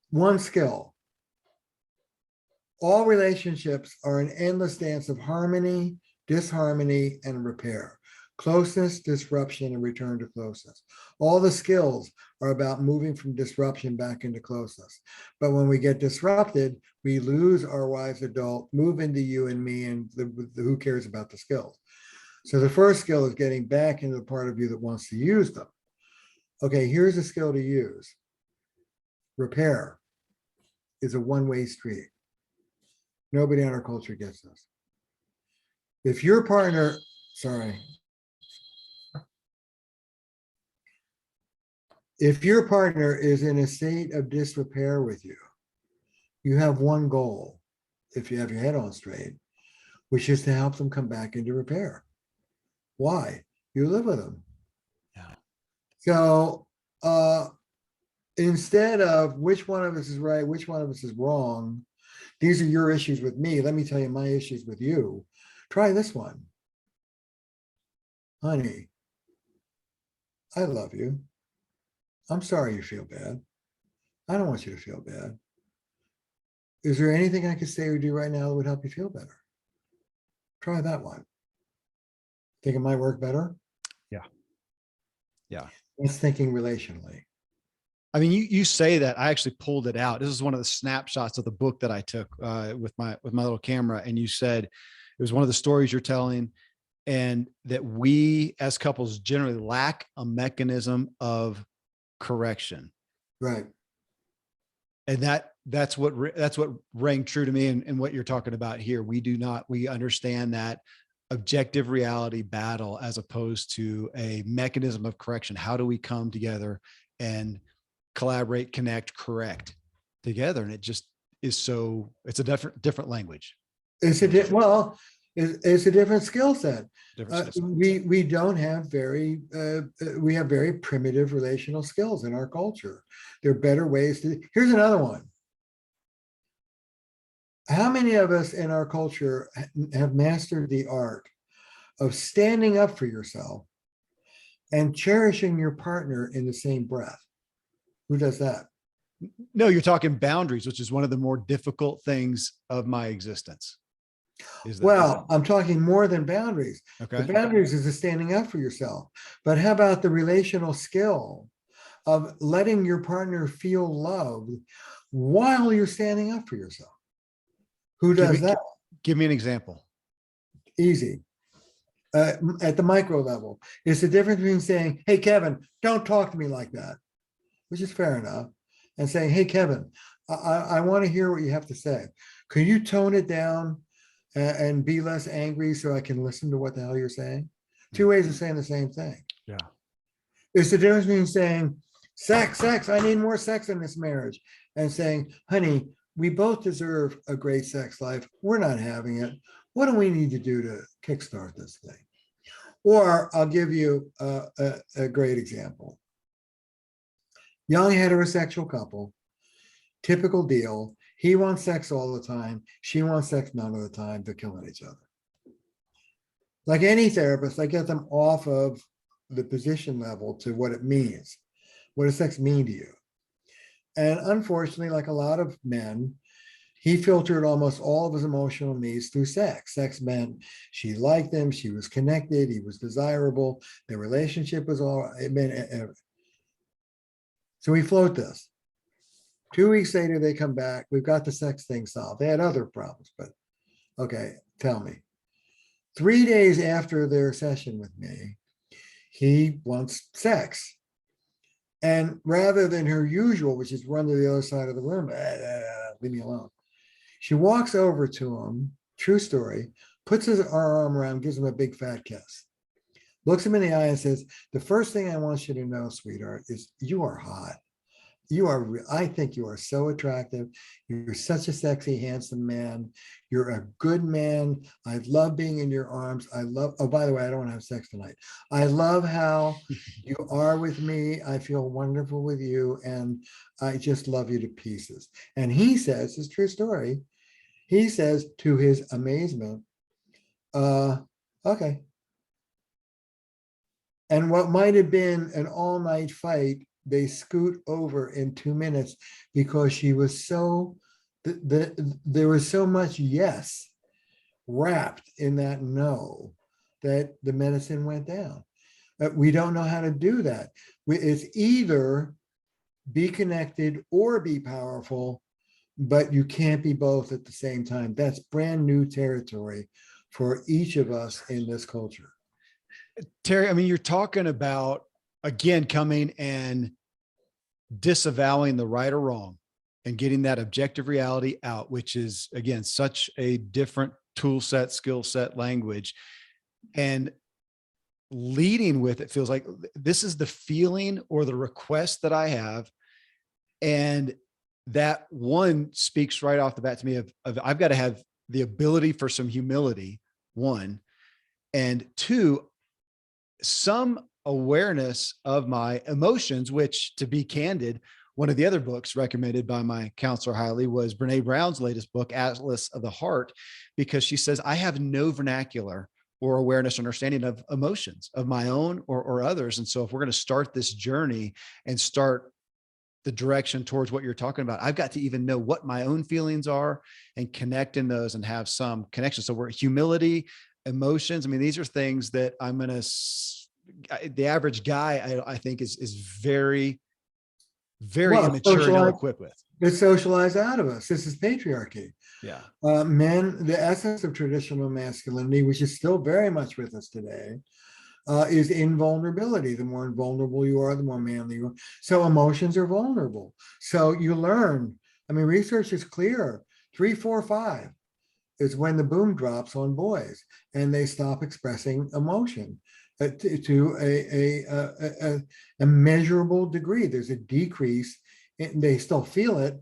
One skill. All relationships are an endless dance of harmony, disharmony, and repair. Closeness, disruption, and return to closeness. All the skills are about moving from disruption back into closeness. But when we get disrupted, we lose our wise adult, move into you and me, and who cares about the skills? So the first skill is getting back into the part of you that wants to use them. Okay, here's a skill to use. Repair is a one-way street. Nobody in our culture gets this. If your partner, if your partner is in a state of disrepair with you, you have one goal, if you have your head on straight, which is to help them come back into repair. Why? You live with them. Yeah. So instead of which one of us is right, which one of us is wrong, these are your issues with me, let me tell you my issues with you. Try this one. Honey, I love you. I'm sorry you feel bad. I don't want you to feel bad. Is there anything I could say or do right now that would help you feel better? Try that one. Think it might work better? Yeah. It's thinking relationally. I mean, you say that. I actually pulled it out. This is one of the snapshots of the book that I took with my little camera. And you said it was one of the stories you're telling, and that we as couples generally lack a mechanism of correction. Right. And that's what rang true to me, and what you're talking about here. We understand that objective reality battle as opposed to a mechanism of correction. How do we come together and collaborate, connect, correct together? And it just is it's a different language. It's a different skill set. We don't have we have very primitive relational skills in our culture. There are better ways to. Here's another one. How many of us in our culture have mastered the art of standing up for yourself and cherishing your partner in the same breath? Who does that? No, you're talking boundaries, which is one of the more difficult things of my existence. I'm talking more than boundaries. Okay. The boundaries is the standing up for yourself. But how about the relational skill of letting your partner feel loved while you're standing up for yourself? Who does that? Give me an example. Easy. At the micro level, it's the difference between saying, hey, Kevin, don't talk to me like that, which is fair enough, and saying, hey, Kevin, I want to hear what you have to say. Can you tone it down and be less angry so I can listen to what the hell you're saying? Two ways of saying the same thing. Yeah. It's the difference between saying, sex, I need more sex in this marriage, and saying, honey, we both deserve a great sex life. We're not having it. What do we need to do to kickstart this thing? Or I'll give you a great example. Young heterosexual couple, typical deal. He wants sex all the time. She wants sex none of the time. They're killing each other. Like any therapist, I get them off of the position level to what it means. What does sex mean to you? And unfortunately, like a lot of men, he filtered almost all of his emotional needs through sex. Sex meant she liked him, she was connected, he was desirable, their relationship was all, it meant everything. So we float this. 2 weeks later, they come back. We've got the sex thing solved. They had other problems, but okay, tell me. 3 days after their session with me, he wants sex. And rather than her usual, which is run to the other side of the room, leave me alone. She walks over to him, true story, puts her arm around, gives him a big fat kiss, looks him in the eye and says, the first thing I want you to know, sweetheart, is you are hot. I think you are so attractive. You're such a sexy, handsome man. You're a good man. I love being in your arms. Oh, by the way, I don't want to have sex tonight. I love how you are with me. I feel wonderful with you. And I just love you to pieces. And he says, it's a true story. He says to his amazement, okay. And what might have been an all-night fight, they scoot over in 2 minutes because she was so, there was so much yes wrapped in that no that the medicine went down. We don't know how to do that. It's either be connected or be powerful, but you can't be both at the same time. That's brand new territory for each of us in this culture. Terry, I mean, you're talking about, again, coming and disavowing the right or wrong and getting that objective reality out, which is, again, such a different tool set, skill set, language. And leading with it feels like this is the feeling or the request that I have. And that one speaks right off the bat to me of I've got to have the ability for some humility, one, and two, some awareness of my emotions, which, to be candid, one of the other books recommended by my counselor highly was Brene Brown's latest book, Atlas of the Heart, because she says, I have no vernacular or awareness or understanding of emotions of my own or others. And so if we're going to start this journey and start the direction towards what you're talking about, I've got to even know what my own feelings are and connect in those and have some connection. So we're humility, emotions. I mean, these are things that I'm going to, the average guy, I think is very, very immature and ill-equipped with. It's socialized out of us. This is patriarchy. Yeah. Men, the essence of traditional masculinity, which is still very much with us today, is invulnerability. The more invulnerable you are, the more manly you are. So emotions are vulnerable. So you learn. I mean, research is clear. 3, 4, 5 is when the boom drops on boys and they stop expressing emotion to a measurable degree. There's a decrease. They still feel it,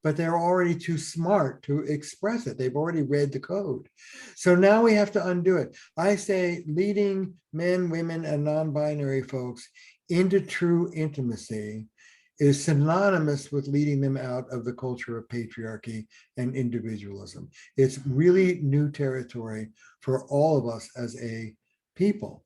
but they're already too smart to express it. They've already read the code. So now we have to undo it. I say leading men, women, and non-binary folks into true intimacy is synonymous with leading them out of the culture of patriarchy and individualism. It's really new territory for all of us as a people.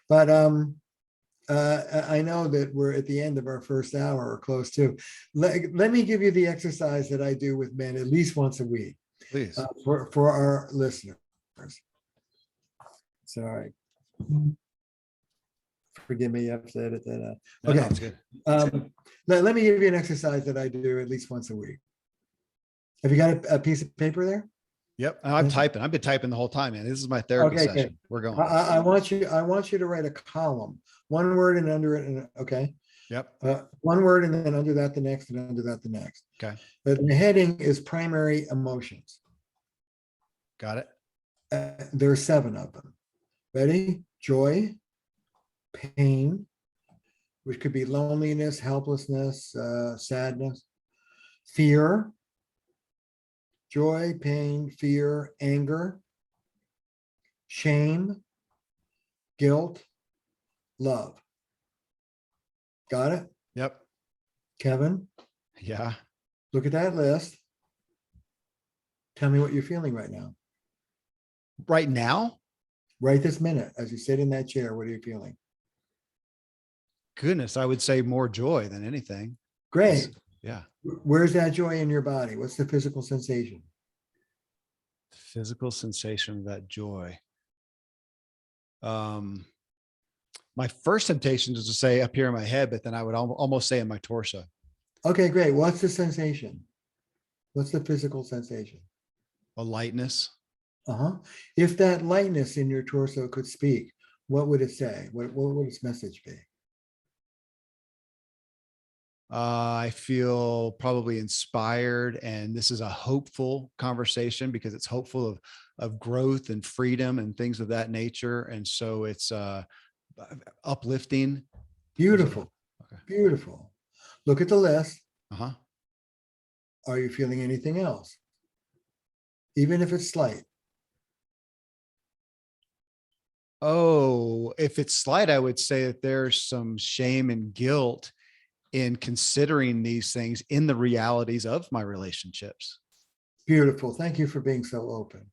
But I know that we're at the end of our first hour or close to. Let me give you the exercise that I do with men at least once a week. Please. For our listeners. Sorry. Forgive me, you have to edit that out. Okay. No, it's good. Let me give you an exercise that I do at least once a week. Have you got a piece of paper there? Yep. I'm typing. I've been typing the whole time, man. This is my therapy session. Okay. We're going. I want you to write a column, one word and under it. And okay. Yep. One word and then under that the next and under that the next. Okay. But the heading is primary emotions. Got it. There are 7 of them. Ready? Joy, pain, which could be loneliness, helplessness, sadness, fear, joy, pain, fear, anger, shame, guilt, love. Got it? Yep. Kevin, Yeah. look at that list. Tell me what you're feeling right now. Right now, Right this minute, as you sit in that chair, what are you feeling? goodness, I would say more joy than anything. Great. Yeah. Where's that joy in your body? What's the physical sensation? Physical sensation of that joy. My first temptation is to say up here in my head, but then I would almost say in my torso. Okay, great. What's the sensation? What's the physical sensation? A lightness. Uh-huh. If that lightness in your torso could speak, what would it say? What would its message be? I feel probably inspired, and this is a hopeful conversation because it's hopeful of growth and freedom and things of that nature. And so it's uplifting. Beautiful. Okay. Beautiful. Look at the list. Uh-huh. Are you feeling anything else? Even if it's slight. Oh, if it's slight, I would say that there's some shame and guilt in considering these things in the realities of my relationships. Beautiful. Thank you for being so open.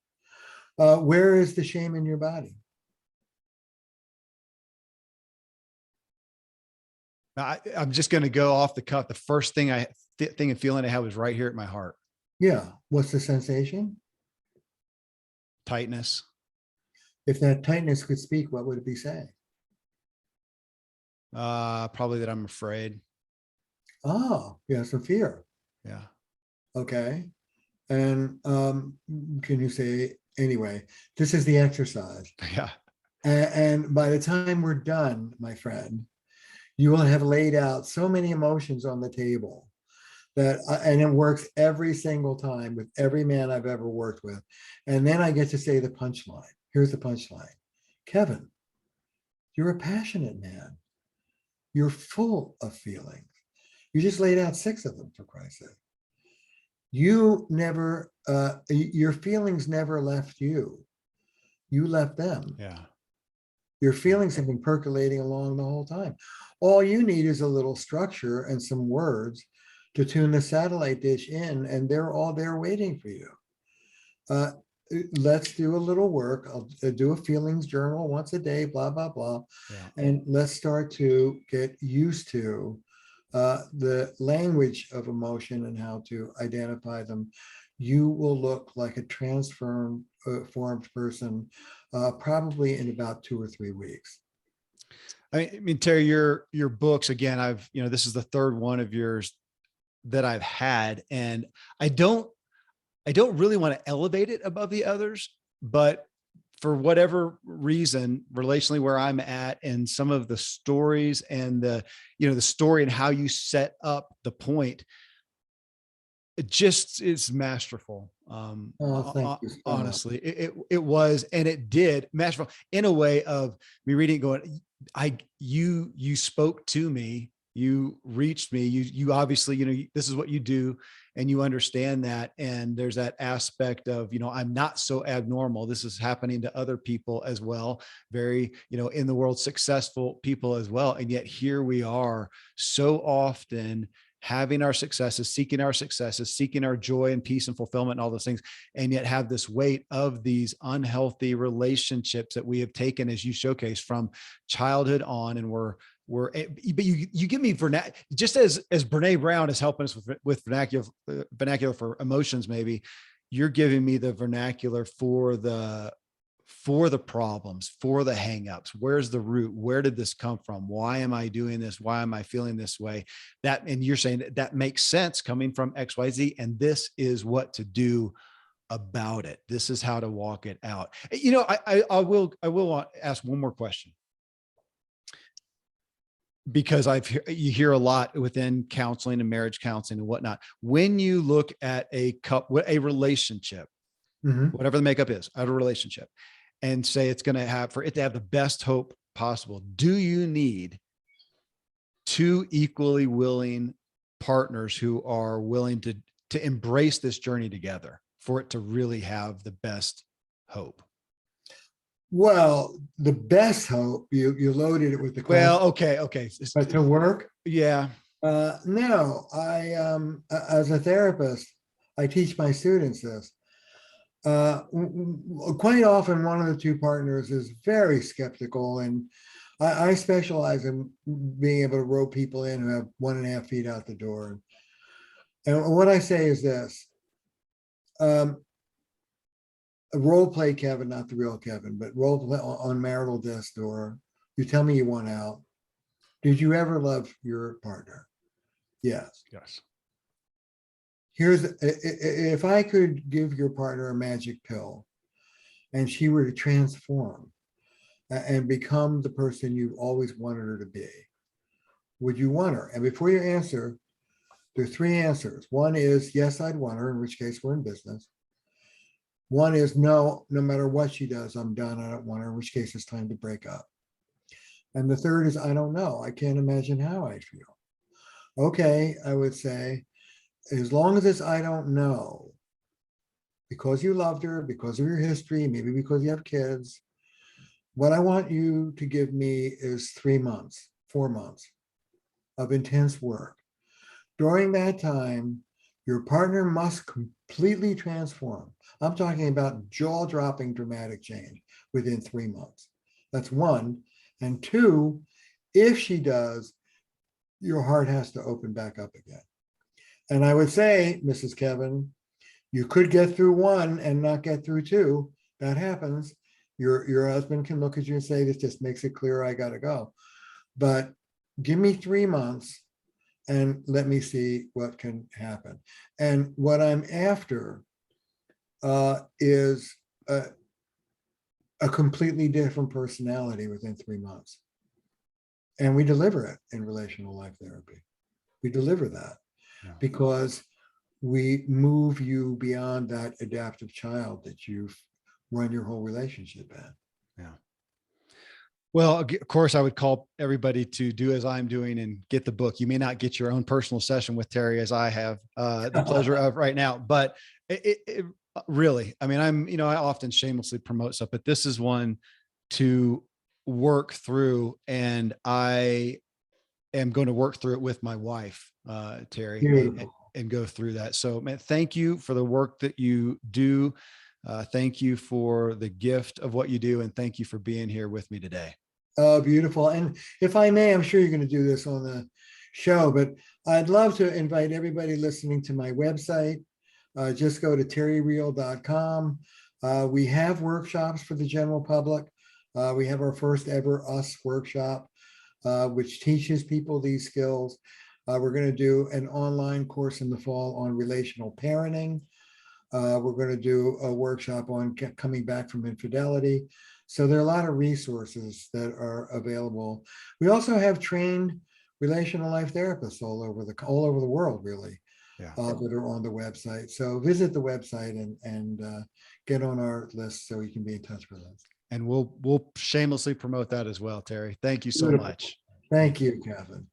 Where is the shame in your body? I'm just going to go off the cuff. The first thing thing and feeling I had was right here at my heart. Yeah. What's the sensation? Tightness. If that tightness could speak, what would it be saying? Probably that I'm afraid. Oh, yeah, some fear. Yeah. Okay. And can you say, anyway, this is the exercise. Yeah. And by the time we're done, my friend, you will have laid out so many emotions on the table that, and it works every single time with every man I've ever worked with. And then I get to say the punchline. Here's the punchline. Kevin, you're a passionate man. You're full of feelings. You just laid out 6 of them, for Christ's sake. You never, your feelings never left you. You left them. Yeah. Your feelings have been percolating along the whole time. All you need is a little structure and some words to tune the satellite dish in, and they're all there waiting for you. Let's do a little work. I'll do a feelings journal once a day, blah, blah, blah. Yeah. And let's start to get used to the language of emotion and how to identify them. You will look like a transformed formed person probably in about 2 or 3 weeks. I mean, Terry, your books, again, this is the third one of yours that I've had, and I don't really want to elevate it above the others, but for whatever reason, relationally where I'm at and some of the stories and the story and how you set up the point, it just is masterful. Thank you so Honestly, it was, and it did masterful in a way of me reading it going, you spoke to me, you reached me, you obviously, this is what you do and you understand that. And there's that aspect of, I'm not so abnormal. This is happening to other people as well. Very, in the world, successful people as well. And yet here we are so often having our successes, seeking our joy and peace and fulfillment and all those things, and yet have this weight of these unhealthy relationships that we have taken, as you showcase, from childhood on. And but you give me just as Brene Brown is helping us with vernacular for emotions, maybe you're giving me the vernacular for the problems, for the hangups. Where's the root? Where did this come from? Why am I doing this? Why am I feeling this way? And you're saying that makes sense coming from XYZ. And this is what to do about it. This is how to walk it out. I will ask one more question, because you hear a lot within counseling and marriage counseling and whatnot. When you look at a relationship, whatever the makeup is out of a relationship, and say it's going to have, for it to have the best hope possible, do you need 2 equally willing partners who are willing to embrace this journey together for it to really have the best hope? Well, the best hope, you loaded it with the question, Well, okay. but to work? Yeah. No, as a therapist, I teach my students this. Quite often, one of the two partners is very skeptical, and I specialize in being able to rope people in who have 1.5 feet out the door. And what I say is this: role play Kevin, not the real Kevin, but role play on marital death's door. You tell me you want out. Did you ever love your partner? Yes. Yes. If I could give your partner a magic pill and she were to transform and become the person you always wanted her to be, would you want her? And before you answer, there are three answers. One is yes, I'd want her, in which case we're in business. One is no, no matter what she does, I'm done. I don't want her, in which case it's time to break up. And the third is I don't know. I can't imagine how I feel. Okay, I would say, as long as it's I don't know, because you loved her, because of your history, maybe because you have kids, what I want you to give me is 3 months, 4 months of intense work. During that time, your partner must completely transform. I'm talking about jaw-dropping dramatic change within 3 months. That's one. And two, if she does, your heart has to open back up again. And I would say, Mrs. Kevin, you could get through one and not get through two. That happens. Your husband can look at you and say, this just makes it clear I got to go. But give me 3 months and let me see what can happen. And what I'm after is a completely different personality within 3 months. And we deliver it in relational life therapy. We deliver that because we move you beyond that adaptive child that you've run your whole relationship in. Yeah. Well, of course, I would call everybody to do as I'm doing and get the book. You may not get your own personal session with Terry as I have the pleasure of right now, but it really, I mean, I often shamelessly promote stuff, but this is one to work through, and I am going to work through it with my wife, Terry, and go through that. So, man, thank you for the work that you do. Thank you for the gift of what you do, and thank you for being here with me today. Oh, beautiful. And if I may, I'm sure you're going to do this on the show, but I'd love to invite everybody listening to my website. Just go to terryreal.com. We have workshops for the general public. We have our first ever US workshop, which teaches people these skills. We're going to do an online course in the fall on relational parenting. We're going to do a workshop on coming back from infidelity. So there are a lot of resources that are available. We also have trained relational life therapists all over the world, really, that are on the website. So visit the website and get on our list so you can be in touch with us. And we'll shamelessly promote that as well, Terry. Thank you so much. Thank you, Kevin.